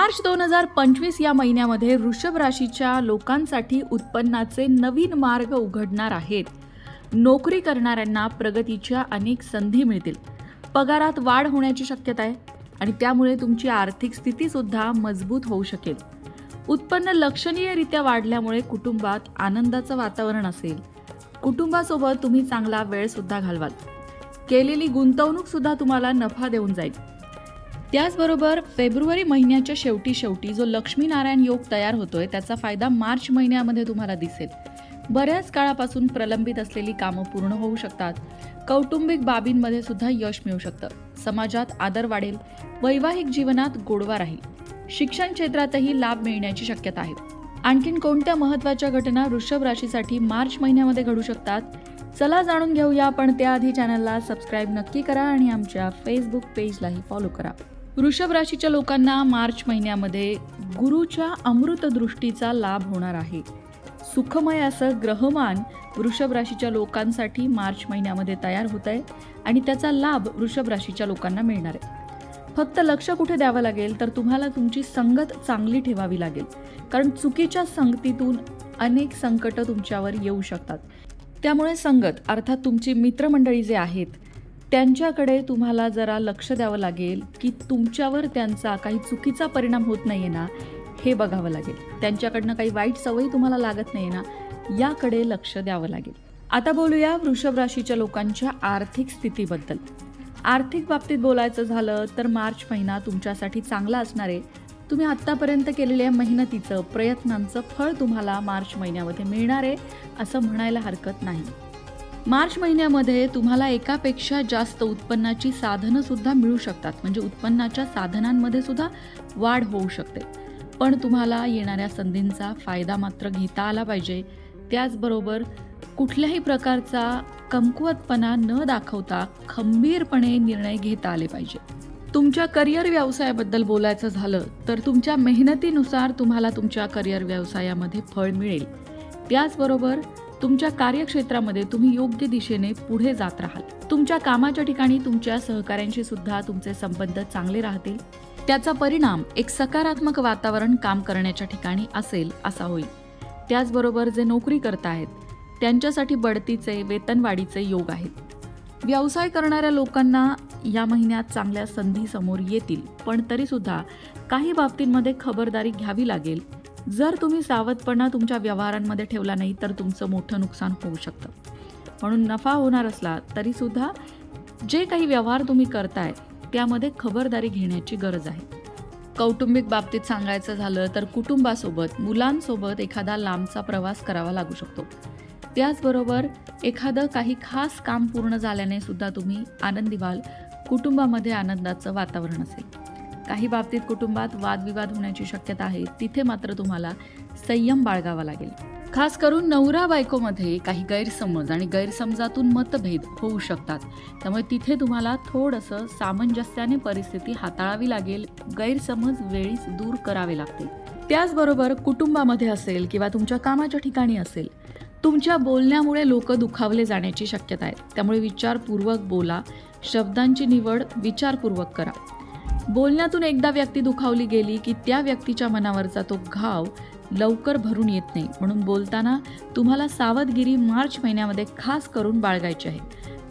मार्च 2025 या महिन्यामध्ये वृषभ राशीच्या लोकांसाठी उत्पन्नाचे नवीन मार्ग उघडणार आहेत. नोकरी करणाऱ्यांना प्रगतीच्या अनेक संधी मिळतील. पगारात वाढ होण्याची शक्यता आहे आणि त्यामुळे तुमची आर्थिक स्थिती सुद्धा मजबूत होऊ शकेल. उत्पन्न लक्षणीयरित्या वाढल्यामुळे कुटुंबात आनंदाचं वातावरण असेल. कुटुंबासोबत तुम्ही चांगला वेळ सुद्धा घालवाल. केलेली गुंतवणूक सुद्धा तुम्हाला नफा देऊन जाईल. त्याचबरोबर फेब्रुवारी महिन्याच्या शेवटी जो लक्ष्मीनारायण योग तयार होतोय त्याचा फायदा मार्च महिन्यामध्ये तुम्हाला दिसेल. बऱ्याच काळापासून प्रलंबित असलेली कामं पूर्ण होऊ शकतात. कौटुंबिक बाबींमध्ये सुद्धा यश मिळू शकतं. समाजात आदर वाढेल. वैवाहिक जीवनात गोडवा राहील. शिक्षण क्षेत्रातही लाभ मिळण्याची शक्यता आहे. आणखीन कोणत्या महत्त्वाच्या घटना वृषभ राशीसाठी मार्च महिन्यामध्ये घडू शकतात, चला जाणून घेऊया. पण त्याआधी चॅनलला सबस्क्राईब नक्की करा आणि आमच्या फेसबुक पेजलाही फॉलो करा. वृषभ राशीच्या लोकांना मार्च महिन्यामध्ये गुरुच्या अमृत दृष्टीचा लाभ होणार आहे. सुखमय असं ग्रहमान वृषभ राशीच्या लोकांसाठी मार्च महिन्यामध्ये तयार होत आहे आणि त्याचा लाभ वृषभ राशीच्या लोकांना मिळणार आहे. फक्त लक्ष कुठे द्यावं लागेल तर तुम्हाला तुमची संगत चांगली ठेवावी लागेल, कारण चुकीच्या संगतीतून अनेक संकट तुमच्यावर येऊ शकतात. त्यामुळे संगत अर्थात तुमची मित्रमंडळी जे आहेत त्यांच्याकडे तुम्हाला जरा लक्ष द्यावं लागेल की तुमच्यावर त्यांचा काही चुकीचा परिणाम होत नाहीये ना हे बघावं लागेल. त्यांच्याकडनं काही वाईट सवयी तुम्हाला लागत नाही ना याकडे लक्ष द्यावं लागेल. आता बोलूया वृषभ राशीच्या लोकांच्या आर्थिक स्थितीबद्दल. आर्थिक बाबतीत बोलायचं झालं तर मार्च महिना तुमच्यासाठी चांगला असणार आहे. तुम्ही आत्तापर्यंत केलेल्या मेहनतीचं प्रयत्नांचं फळ तुम्हाला मार्च महिन्यामध्ये मिळणार आहे असं म्हणायला हरकत नाही. मार्च महिन्यामध्ये तुम्हाला एकापेक्षा जास्त उत्पन्नाची साधनं सुद्धा मिळू शकतात. म्हणजे उत्पन्नाच्या साधनांमध्ये सुद्धा वाढ होऊ शकते. पण तुम्हाला येणाऱ्या संधींचा फायदा मात्र घेता आला पाहिजे. त्याचबरोबर कुठल्याही प्रकारचा कमकुवतपणा न दाखवता खंबीरपणे निर्णय घेता आले पाहिजे. तुमच्या करिअर व्यवसायाबद्दल बोलायचं झालं तर तुमच्या मेहनतीनुसार तुम्हाला तुमच्या करिअर व्यवसायामध्ये फळ मिळेल. त्याचबरोबर तुमच्या कार्यक्षेत्रामध्ये तुम्ही योग्य दिशेने पुढे जात राहाल. तुमच्या कामाच्या ठिकाणी तुमच्या सहकाऱ्यांशी सुद्धा तुमचे संबंध चांगले राहतील. त्याचा परिणाम एक सकारात्मक वातावरण काम करण्याच्या ठिकाणी असेल असा होईल. त्याचबरोबर जे नोकरी करतायत त्यांच्यासाठी बढतीचे वेतनवाढीचे योग आहेत. व्यवसाय करणाऱ्या लोकांना या महिन्यात चांगल्या संधी समोर येतील, पण तरीसुद्धा काही बाबतींमध्ये खबरदारी घ्यावी लागेल. जर तुम्ही सावधपणा तुमच्या व्यवहारांमध्ये ठेवला नाही तर तुमचं मोठं नुकसान होऊ शकतं. म्हणून नफा होणार असला तरीसुद्धा जे काही व्यवहार तुम्ही करताय त्यामध्ये खबरदारी घेण्याची गरज आहे. कौटुंबिक बाबतीत सांगायचं झालं तर कुटुंबासोबत मुलांसोबत एखादा लांबचा प्रवास करावा लागू शकतो. त्याचबरोबर एखादं काही खास काम पूर्ण झाल्याने सुद्धा तुम्ही आनंदी व्हाल. कुटुंबामध्ये आनंदाचं वातावरण असेल. काही बाबतीत कुटुंबात वादविवाद होण्याची शक्यता आहे. तिथे मात्र तुम्हाला संयम बाळगावा लागेल. खास करून नवरा बायकोमध्ये काही गैरसमज आणि गैरसमजातून मतभेद होऊ शकतात. त्यामुळे तिथे तुम्हाला थोडंसं सामंजस्याने परिस्थिती हाताळावी लागेल. गैरसमज वेळीच दूर करावे लागतील. त्याचबरोबर कुटुंबामध्ये असेल किंवा तुमच्या कामाच्या ठिकाणी असेल, तुमच्या बोलण्यामुळे लोक दुखावले जाण्याची शक्यता आहे. त्यामुळे विचारपूर्वक बोला. शब्दांची निवड विचारपूर्वक करा. बोलण्यातून एकदा व्यक्ती दुखावली गेली की त्या व्यक्तीच्या मनावरचा तो घाव लवकर भरून येत नाही. म्हणून बोलताना तुम्हाला सावधगिरी मार्च महिन्यामध्ये खास करून बाळगायची आहे.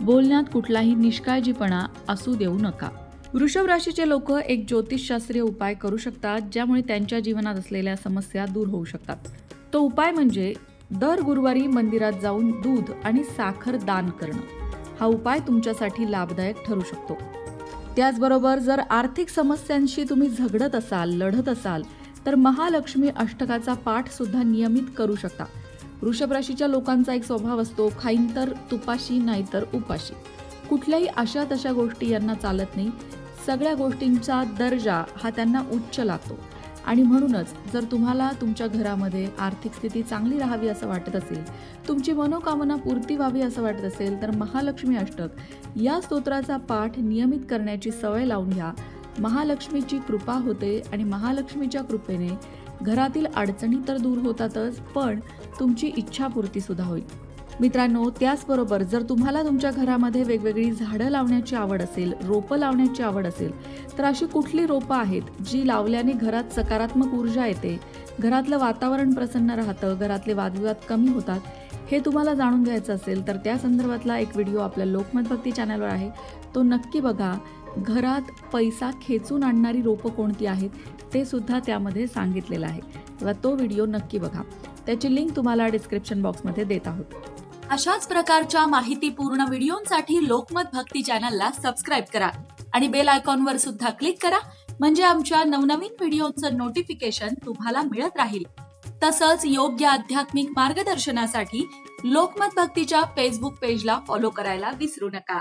बोलण्यात कुठलाही निष्काळजीपणा असू देऊ नका. वृषभ राशीचे लोक एक ज्योतिषशास्त्रीय उपाय करू शकतात ज्यामुळे त्यांच्या जीवनात असलेल्या समस्या दूर होऊ शकतात. तो उपाय म्हणजे दर गुरुवारी मंदिरात जाऊन दूध आणि साखर दान करणं. हा उपाय तुमच्यासाठी लाभदायक ठरू शकतो. त्याचबरोबर जर आर्थिक समस्यांशी तुम्ही झगडत असाल, लढत असाल तर महालक्ष्मी अष्टकाचा पाठ सुद्धा नियमित करू शकता. वृषभ राशीच्या लोकांचा एक स्वभाव असतो, खाईन तर तुपाशी नाहीतर उपाशी. कुठल्याही अशा तशा गोष्टी यांना चालत नाही. सगळ्या गोष्टींचा दर्जा हा त्यांना उच्च लागतो आणि म्हणूनच जर तुम्हाला तुमच्या घरामध्ये आर्थिक स्थिती चांगली राहावी असं वाटत असेल, तुमची मनोकामना पूर्ती व्हावी असं वाटत असेल तर महालक्ष्मी अष्टक या स्तोत्राचा पाठ नियमित करण्याची सवय लावून घ्या. महालक्ष्मीची कृपा होते आणि महालक्ष्मीच्या कृपेने घरातील अडचणी तर दूर होतातच, पण तुमची इच्छापूर्ती सुद्धा होईल. मित्रांनो, त्याचबरोबर जर तुम्हाला तुमच्या घरामध्ये वेगवेगळी झाडं लावण्याची आवड असेल, रोपं लावण्याची आवड असेल, तर अशी कुठली रोपं आहेत जी लावल्याने घरात सकारात्मक ऊर्जा येते, घरातलं वातावरण प्रसन्न राहतं, घरातले वादविवाद कमी होतात, हे तुम्हाला जाणून घ्यायचं असेल तर त्या संदर्भातला एक व्हिडिओ आपल्या लोकमत भक्ती चॅनलवर आहे, तो नक्की बघा. घरात पैसा खेचून आणणारी रोपं कोणती आहेत ते सुद्धा त्यामध्ये सांगितलेलं आहे, तेव्हा तो व्हिडिओ नक्की बघा. त्याची लिंक तुम्हाला डिस्क्रिप्शन बॉक्समध्ये देत आहोत. अशाच प्रकारच्या माहितीपूर्ण व्हिडिओंसाठी लोकमत भक्ती चॅनलला सबस्क्राईब करा आणि बेल आयकॉनवर सुद्धा क्लिक करा, म्हणजे आमच्या नवनवीन व्हिडिओचं नोटिफिकेशन तुम्हाला मिळत राहील. तसंच योग्य आध्यात्मिक मार्गदर्शनासाठी लोकमत भक्तीच्या फेसबुक पेजला फॉलो करायला विसरू नका.